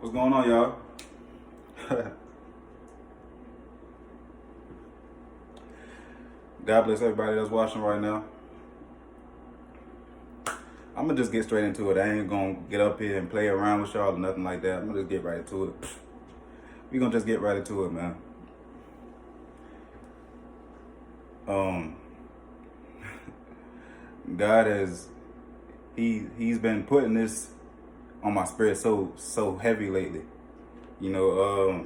What's going on, y'all? God bless everybody that's watching right now. I'm gonna just get straight into it. I ain't gonna get up here and play around with y'all or nothing like that. I'm gonna just get right into it. We gonna just get right into it, man. Um, God has he's been putting this on my spirit so heavy lately. I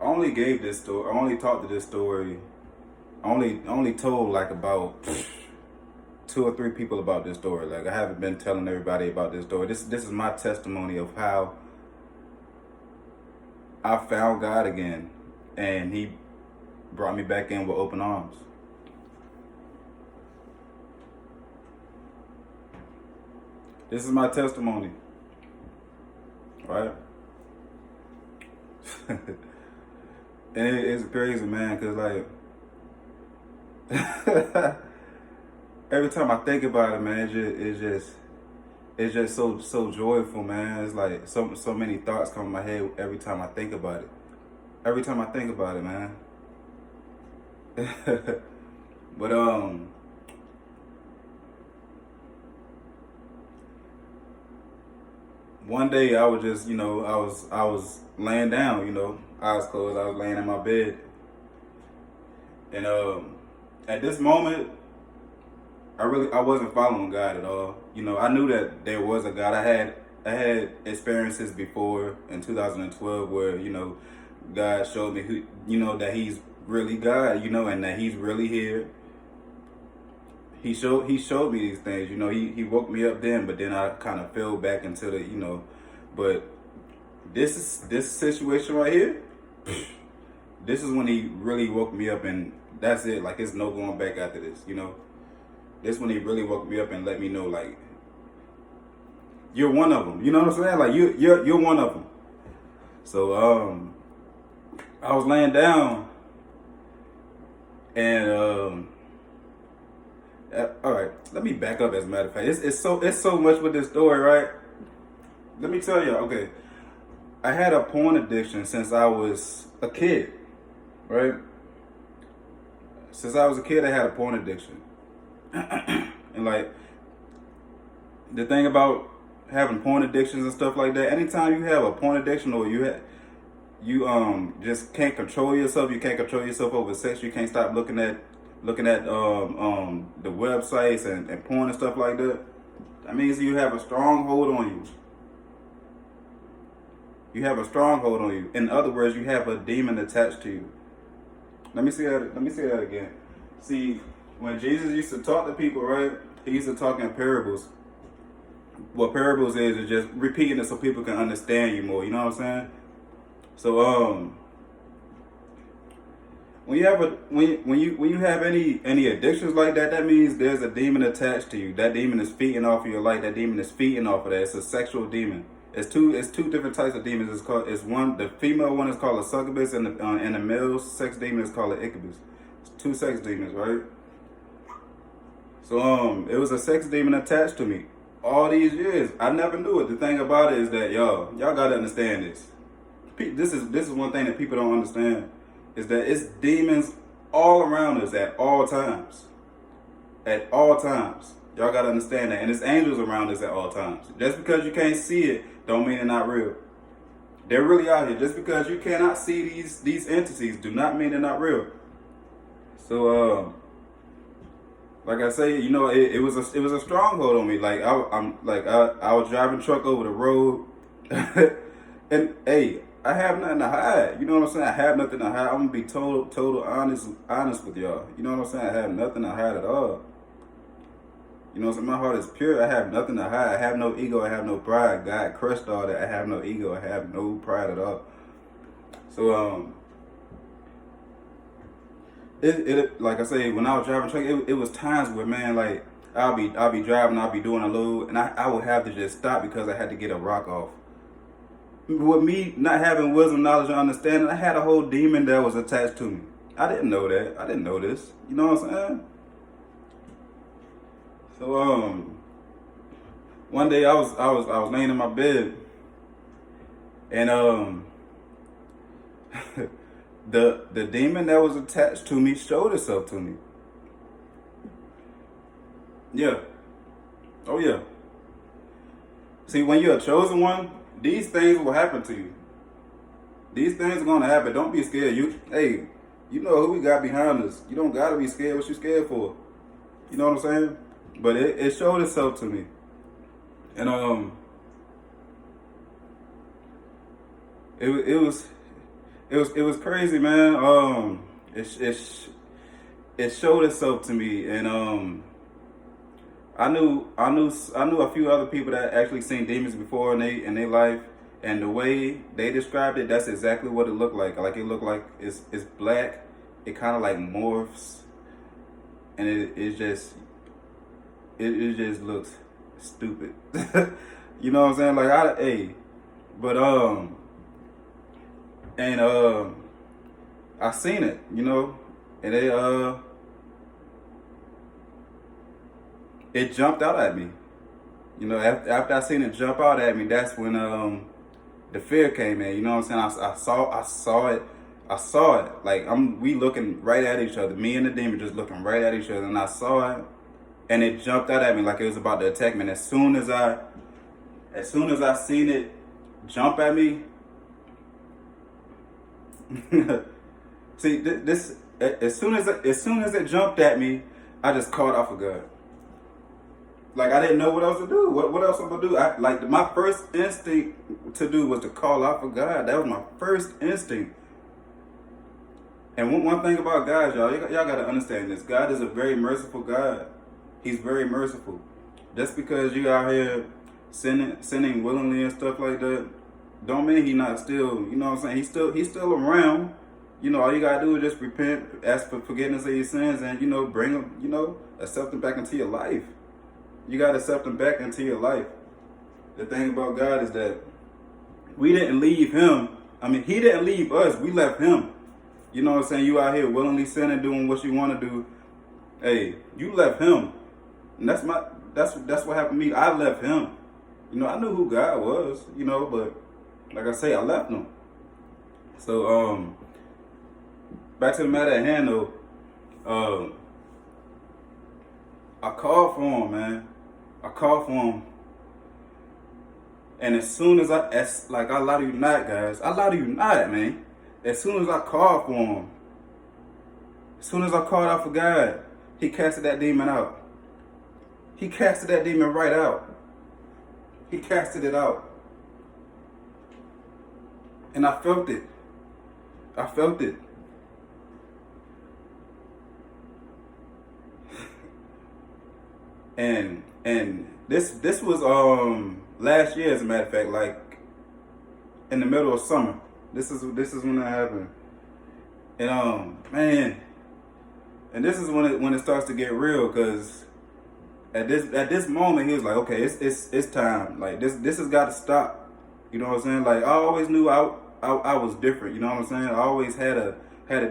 only gave this story. I only talked to this story. I only told like about 2 or 3 people about this story. Like I haven't been telling everybody about this story. This is my testimony of how I found God again, and He brought me back in with open arms. This is my testimony, right? And it's crazy, man, cause like every time I think about it, man, it's just so joyful, man. It's like so many thoughts come in my head every time I think about it. Every time I think about it, man. But one day I was just, I was laying down, eyes closed. I was laying in my bed, and at this moment, I wasn't following God at all. I knew that there was a God. I had experiences before in 2012 where God showed me who, that He's really God, and that He's really here. He showed me these things. He woke me up then, but then I kind of fell back into the. But this situation right here, this is when He really woke me up, and that's it. Like it's no going back after this. This when He really woke me up and let me know, like, you're one of them. You know what I'm saying? Like you're one of them. So I was laying down, and all right. Let me back up. As a matter of fact, it's so much with this story, right? Let me tell you. Okay, I had a porn addiction since I was a kid, right? Since I was a kid, I had a porn addiction. And like the thing about having porn addictions and stuff like that, anytime you have a porn addiction or you just can't control yourself, you can't control yourself over sex, you can't stop looking at the websites and porn and stuff like that. That means you have a strong hold on you. You have a strong hold on you. In other words, you have a demon attached to you. Let me say that again. See, when Jesus used to talk to people, right? He used to talk in parables. What parables is just repeating it so people can understand you more. You know what I'm saying? So when you have any addictions like that, that means there's a demon attached to you. That demon is feeding off of your life. That demon is feeding off of that. It's a sexual demon. It's two different types of demons. The female one is called a succubus, and the male sex demon is called an incubus. It's 2 sex demons, right? So it was a sex demon attached to me all these years. I never knew it. The thing about it is that y'all gotta understand this. This is one thing that people don't understand, is that it's demons all around us at all times. At all times. Y'all gotta understand that. And it's angels around us at all times. Just because you can't see it don't mean they're not real. They're really out here. Just because you cannot see these entities do not mean they're not real. So like I say, it was a stronghold on me. Like I was driving truck over the road, and hey, I have nothing to hide. You know what I'm saying? I have nothing to hide. I'm gonna be total honest with y'all. You know what I'm saying? I have nothing to hide at all. You know what I'm saying? My heart is pure. I have nothing to hide. I have no ego. I have no pride. God crushed all that. I have no ego. I have no pride at all. So it like I say, when I was driving truck, it was times where, man, like I'll be driving, I'll be doing a load, and I would have to just stop because I had to get a rock off. With me not having wisdom, knowledge, and understanding, I had a whole demon that was attached to me. I didn't know that. I didn't know this. You know what I'm saying? So one day I was laying in my bed, And the demon that was attached to me showed itself to me. Yeah. Oh yeah. See, when you're a chosen one, these things will happen to you. These things are gonna happen. Don't be scared. You know who we got behind us. You don't gotta be scared. What you scared for? You know what I'm saying? But it showed itself to me, and it was crazy, man. It showed itself to me, and I knew a few other people that actually seen demons before in their life, and the way they described it, that's exactly what it looked like. Like it looked like it's black. It kind of like morphs, and it just looks stupid. You know what I'm saying? Like but and I seen it, you know, and it jumped out at me. You know, after I seen it jump out at me, that's when the fear came in. You know what I'm saying? I saw it. I saw it. Like we looking right at each other. Me and the demon just looking right at each other, and I saw it, and it jumped out at me like it was about to attack me. And as soon as I seen it jump at me, see this. As soon as it jumped at me, I just caught off of guard. Like I didn't know what else to do. What else I'm gonna do? My first instinct to do was to call out for God. That was my first instinct. And one thing about God, y'all gotta understand this. God is a very merciful God. He's very merciful. Just because you out here sinning willingly and stuff like that, don't mean he not still. You know what I'm saying? He's still around. You know, all you gotta do is just repent, ask for forgiveness of your sins, and bring them. Accept them back into your life. You gotta accept them back into your life. The thing about God is that we didn't leave him. I mean, he didn't leave us. We left him. You know what I'm saying? You out here willingly sinning, doing what you want to do. Hey, you left him. And that's what happened to me. I left him. I knew who God was, but like I say, I left him. So, back to the matter at hand though, I called for him, man. I called for him. And as soon as I lie to you not, guys. I lie to you not, man. As soon as I called for him, as soon as I called out for God, he casted that demon out. He casted that demon right out. He casted it out. And I felt it. I felt it. And this was last year, as a matter of fact, like in the middle of summer. This is when it happened. And man, and this is when it starts to get real, because at this moment he was like, okay, it's time. Like this has got to stop. You know what I'm saying? Like I always knew I was different. You know what I'm saying? I always had a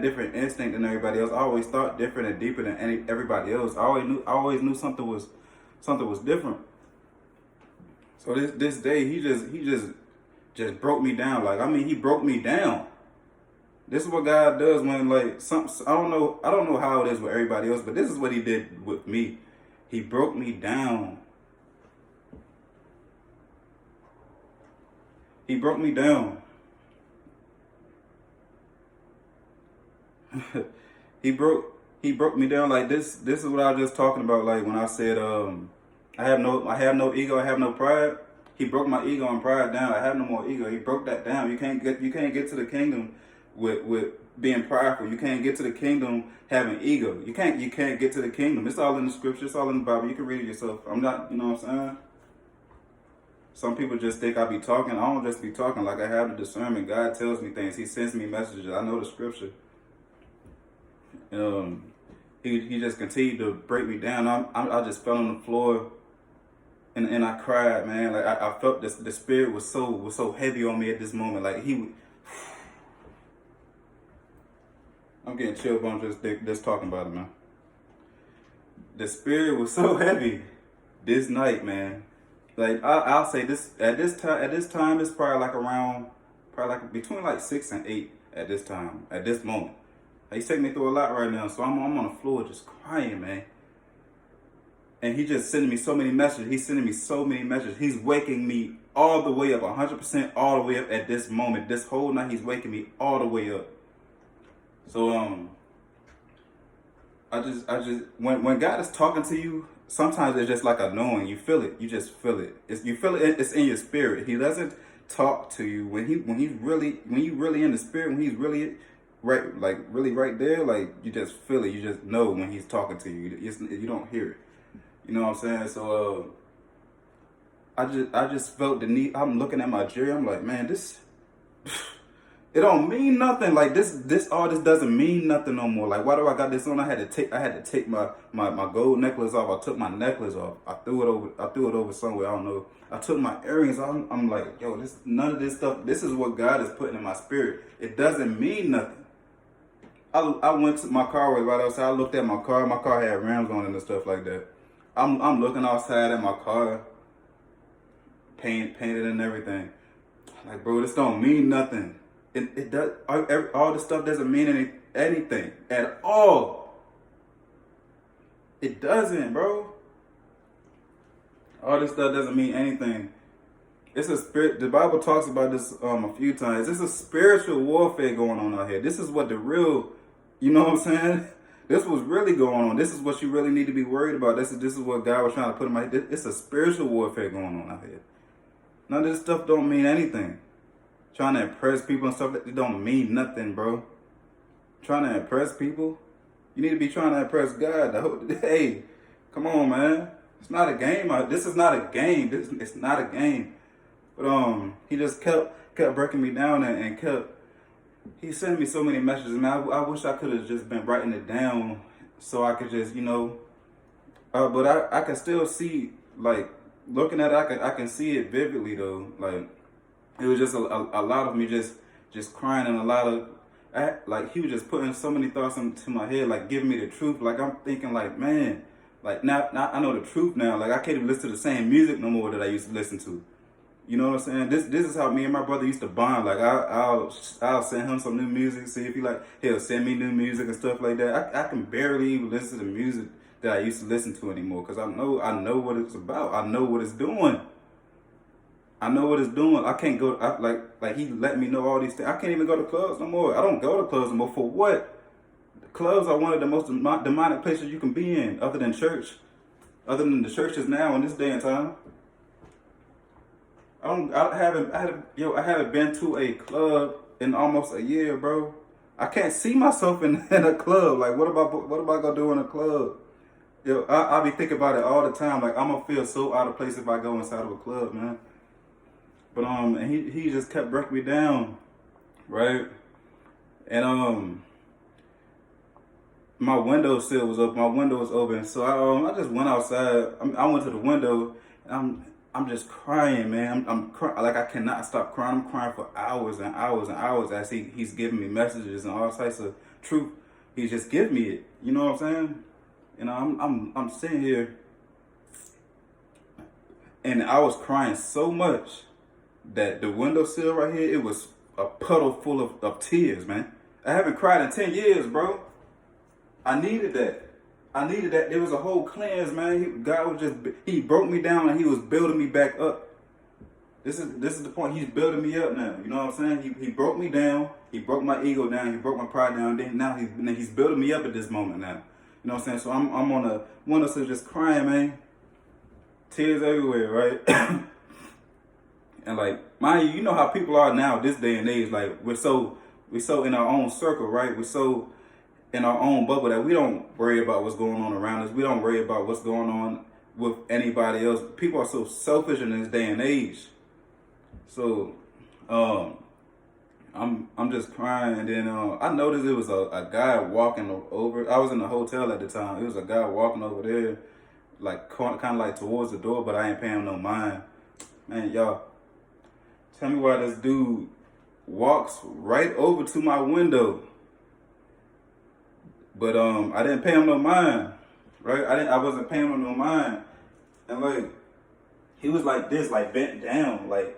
different instinct than everybody else. I always thought different and deeper than everybody else. I always knew something was different. So this day he just broke me down. Like, I mean, he broke me down. This is what God does when, like, I don't know how it is with everybody else, but this is what he did with me. He broke me down. He broke me down. He broke me down like this. This is what I was just talking about. Like when I said, I have no ego, I have no pride. He broke my ego and pride down. I have no more ego. He broke that down. You can't get to the kingdom with being prideful. You can't get to the kingdom having ego. You can't get to the kingdom. It's all in the scripture. It's all in the Bible. You can read it yourself. I'm not, you know what I'm saying? Some people just think I be talking. I don't just be talking. Like I have the discernment. God tells me things. He sends me messages. I know the scripture. He just continued to break me down. I just fell on the floor. And I cried, man. Like I felt this. The spirit was so heavy on me at this moment. Like I'm getting chill bumps just talking about it, man. The spirit was so heavy this night, man. Like I'll say this at this time it's probably like around probably like between like 6 and 8 at this time, at this moment. He's taking me through a lot right now, so I'm on the floor just crying, man. And he just sending me so many messages. He's sending me so many messages. He's waking me all the way up, 100% all the way up at this moment. This whole night, he's waking me all the way up. So I just when God is talking to you, sometimes it's just like a knowing. You feel it. You just feel it. You feel it. It's in your spirit. He doesn't talk to you when you really in the spirit. When he's really right, like really right there, like you just feel it. You just know when he's talking to you. You don't hear it. You know what I'm saying? So I just felt the need. I'm looking at my jury. I'm like, man, this. It don't mean nothing. Like this all this doesn't mean nothing no more. Like, why do I got this on? I had to take my gold necklace off. I took my necklace off. I threw it over somewhere. I don't know. I took my earrings off. I'm like, yo, none of this stuff. This is what God is putting in my spirit. It doesn't mean nothing. I went to my car was right outside. I looked at my car. My car had rims on it and stuff like that. I'm looking outside at my car, painted and everything. Like, bro, this don't mean nothing. It does. All this stuff doesn't mean anything at all. It doesn't, bro. All this stuff doesn't mean anything. It's a spirit. The Bible talks about this a few times. It's a spiritual warfare going on out here. This is what the real, you know what I'm saying? This was really going on. This is what you really need to be worried about. This is what God was trying to put in my head. It's a spiritual warfare going on out here. None of this stuff don't mean anything. Trying to impress people and stuff, that don't mean nothing, bro. Trying to impress people? You need to be trying to impress God. Hey, come on, man. It's not a game. This is not a game. It's not a game. But he just kept breaking me down and he sent me so many messages. Man, I wish I could have just been writing it down so I could just, but I can still see, like, looking at it, I can see it vividly though. Like, it was just a lot of me just crying, and a lot of, like, he was just putting so many thoughts into my head, like giving me the truth. Like, I'm thinking, like, man, like now I know the truth now. Like, I can't even listen to the same music no more that I used to listen to. You know what I'm saying? This is how me and my brother used to bond. Like, I'll send him some new music, see if he'll send me new music and stuff like that. I can barely even listen to the music that I used to listen to anymore, because I know what it's about. I know what it's doing. I know what it's doing. I can't go, like he let me know all these things. I can't even go to clubs no more. I don't go to clubs no more. For what? Clubs are one of the most demonic places you can be in, other than church. Other than the churches now in this day and time. I haven't been to a club in almost a year, bro. I can't see myself in a club. Like, what am I gonna do in a club? Yo, I be thinking about it all the time. Like, I'm gonna feel so out of place if I go inside of a club, man. But and he just kept breaking me down, right? And my window sill was up. My window was open, so I just went outside. I went to the window, and I'm just crying, man. I'm crying, like, I cannot stop crying. I'm crying for hours and hours and hours as he's giving me messages and all types of truth. He's just giving me it. You know what I'm saying? You know, I'm sitting here, and I was crying so much that the windowsill right here, it was a puddle full of tears, man. I haven't cried in 10 years, bro. I needed that. There was a whole cleanse, man. He broke me down and he was building me back up. This is the point. He's building me up now. You know what I'm saying? He broke me down. He broke my ego down. He broke my pride down. Now he's building me up at this moment now. You know what I'm saying? So I'm on a windowsill just crying, man. Tears everywhere, right? And, like, mind you, you know how people are now this day and age. Like, we're so in our own circle, right? We're so in our own bubble that we don't worry about what's going on around us. We don't worry about what's going on with anybody else. People are so selfish in this day and age. So, I'm just crying, and then I noticed it was a guy walking over. I was in the hotel at the time. It was a guy walking over there, like, kind of like towards the door, but I ain't paying him no mind. Man, y'all, tell me why this dude walks right over to my window. But I didn't pay him no mind, right? I wasn't paying him no mind. And, like, he was like this, like, bent down, like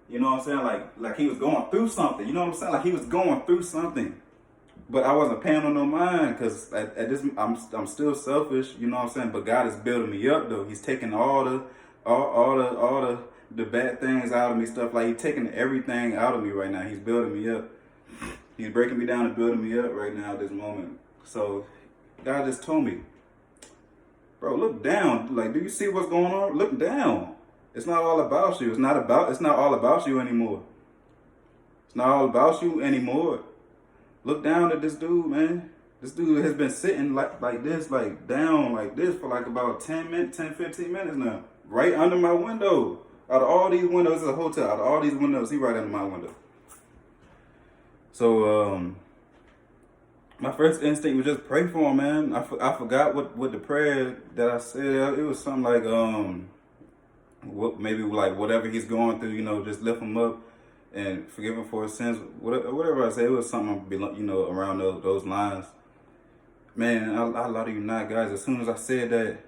You know what I'm saying? Like he was going through something. You know what I'm saying? Like he was going through something. But I wasn't paying on no mind because at this I'm still selfish. You know what I'm saying? But God is building me up though. He's taking all the bad things out of me. Stuff like He's taking everything out of me right now. He's building me up. He's breaking me down and building me up right now at this moment. So God just told me, bro, look down. Like, do you see what's going on? Look down. It's not all about you. It's not all about you anymore. It's not all about you anymore. Look down at this dude, man. This dude has been sitting like this, like down like this for like about 10 minutes, 10, 15 minutes now. Right under my window. Out of all these windows, it's a hotel. Out of all these windows, he right under my window. So, my first instinct was just pray for him, man. I forgot what the prayer that I said. It was something like, maybe like whatever he's going through, just lift him up and forgive him for his sins. Whatever I said, it was something, around those lines. Man, I lie to you not, guys. As soon as I said that,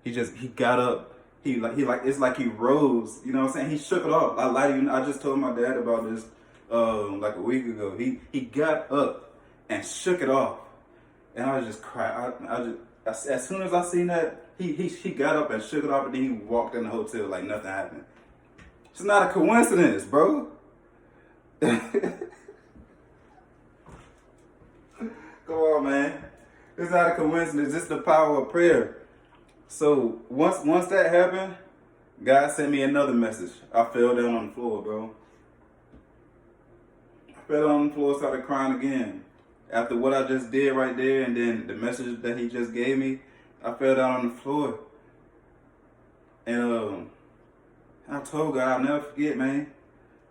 he got up. It's like he rose. You know what I'm saying? He shook it off. I lie to you. I just told my dad about this like a week ago. He got up and shook it off, and I was just crying. As soon as I seen that, he got up and shook it off, and then he walked in the hotel like nothing happened. It's not a coincidence, bro. Come on, man. It's not a coincidence. It's the power of prayer. So once that happened, God sent me another message. I fell down on the floor, bro. I fell down on the floor, started crying again. After what I just did right there, and then the message that He just gave me, I fell down on the floor. And I told God, I'll never forget, man.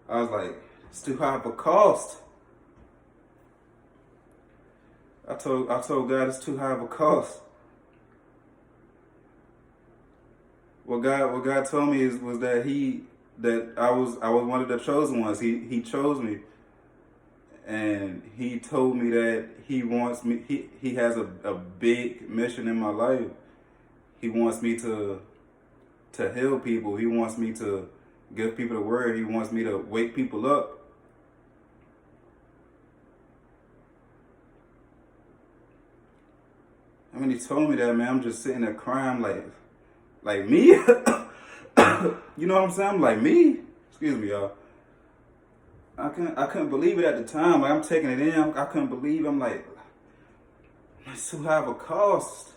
I was like, it's too high for cost. I told God it's too high of a cost. What God told me was that I was one of the chosen ones. He chose me, and He told me that He wants me. He has a big mission in my life. He wants me to heal people. He wants me to give people the word. He wants me to wake people up. And when He told me that, man, I'm just sitting there crying like me? You know what I'm saying? I'm like, me? Excuse me, y'all. I couldn't believe it at the time. Like, I'm taking it in. I couldn't believe it. I'm like, it's too high of a cost.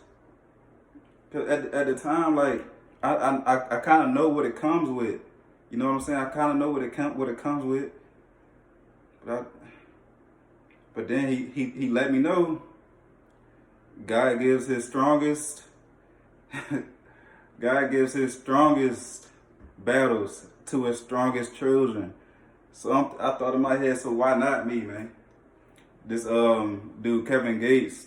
Cause at the time, like, I kind of know what it comes with. You know what I'm saying? I kind of know what it comes with. But then he let me know. God gives His strongest. God gives His strongest battles to His strongest children. So I thought in my head, so why not me, man? This dude Kevin Gates,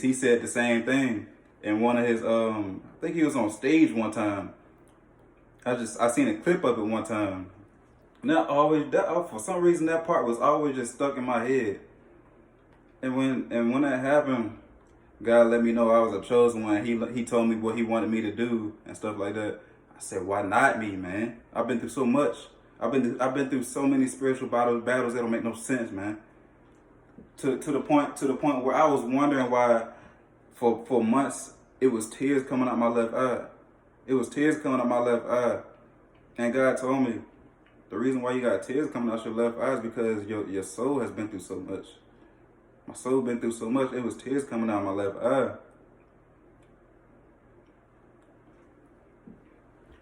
he said the same thing in one of his I think he was on stage one time. I seen a clip of it one time. Not always for some reason that part was always just stuck in my head. And when that happened, God let me know I was a chosen one. He told me what He wanted me to do and stuff like that. I said, why not me, man? I've been through so much. I've been through so many spiritual battles that don't make no sense, man. To the point where I was wondering why for months it was tears coming out my left eye. It was tears coming out my left eye. And God told me, the reason why you got tears coming out your left eye is because your soul has been through so much. My soul been through so much, it was tears coming out my left eye.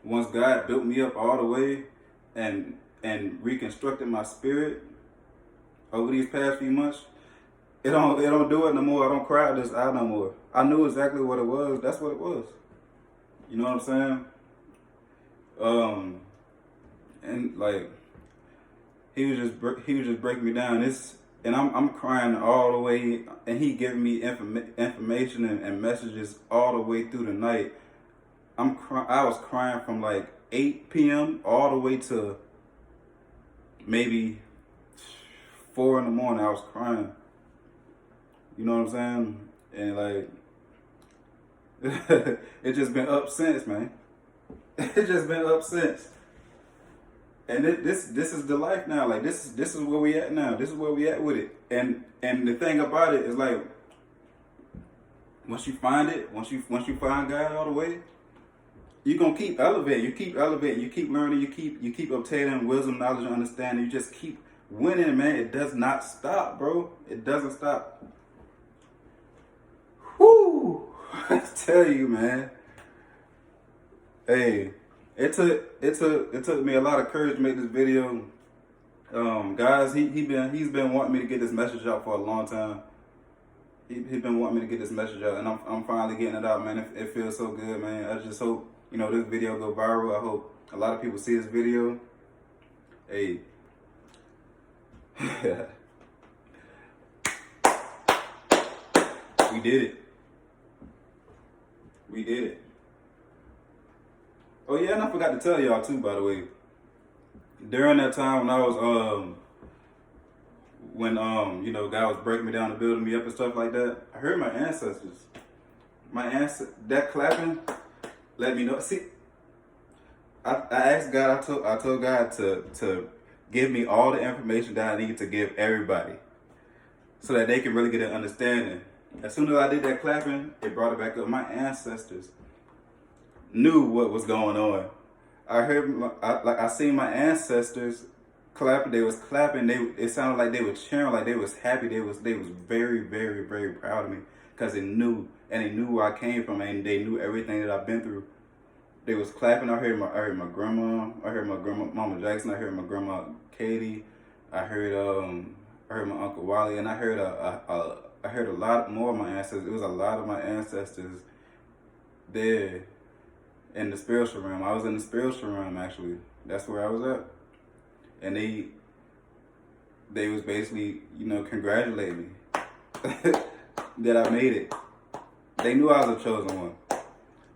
Once God built me up all the way and reconstructed my spirit over these past few months, it don't do it no more. I don't cry out this eye no more. I knew exactly what it was. That's what it was. You know what I'm saying? And like he was just breaking me down. And I'm crying all the way, and He giving me information and messages all the way through the night. I was crying from like 8 p.m. all the way to maybe 4 in the morning. I was crying. You know what I'm saying? And like, it just been up since, man. It just been up since. And this is the life now. Like this is where we at now. This is where we at with it. And the thing about it is like once you find it, once you find God all the way, you're gonna keep elevating. You keep elevating. You keep learning. You keep obtaining wisdom, knowledge, and understanding. You just keep winning, man. It does not stop, bro. It doesn't stop. Whoo! I tell you, man. Hey, it took me a lot of courage to make this video. Guys, he's been wanting me to get this message out for a long time. He's been wanting me to get this message out, and I'm finally getting it out, man. It feels so good, man. I just hope, you know, this video go viral. I hope a lot of people see this video. Hey. We did it. We did it. Oh yeah, and I forgot to tell y'all too, by the way. During that time when I was you know, God was breaking me down and building me up and stuff like that, I heard my ancestors. That clapping let me know. See, I asked God, I told God to give me all the information that I needed to give everybody so that they can really get an understanding. As soon as I did that clapping, it brought it back up. My ancestors knew what was going on. I seen my ancestors clapping. They was clapping. It sounded like they were cheering, like they was happy. They was very, very, very proud of me because they knew where I came from, and they knew everything that I've been through. They was clapping. I heard my grandma. I heard my grandma, Mama Jackson. I heard my grandma Katie. I heard my Uncle Wally, and I heard a lot more of my ancestors. It was a lot of my ancestors there in the spiritual realm. I was in the spiritual realm, actually. That's where I was at. And they was basically, you know, congratulating me that I made it. They knew I was a chosen one.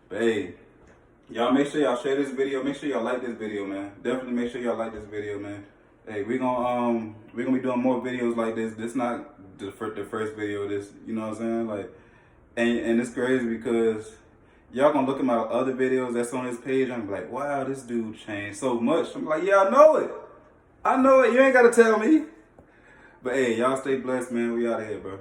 But hey, y'all make sure y'all share this video. Make sure y'all like this video, man. Definitely make sure y'all like this video, man. Hey, we're gonna be doing more videos like this. This not the first video of this, you know what I'm saying? Like, and it's crazy because y'all gonna look at my other videos that's on this page and be like, wow, this dude changed so much. I'm like, yeah, I know it. I know it. You ain't gotta tell me. But hey, y'all stay blessed, man. We out of here, bro.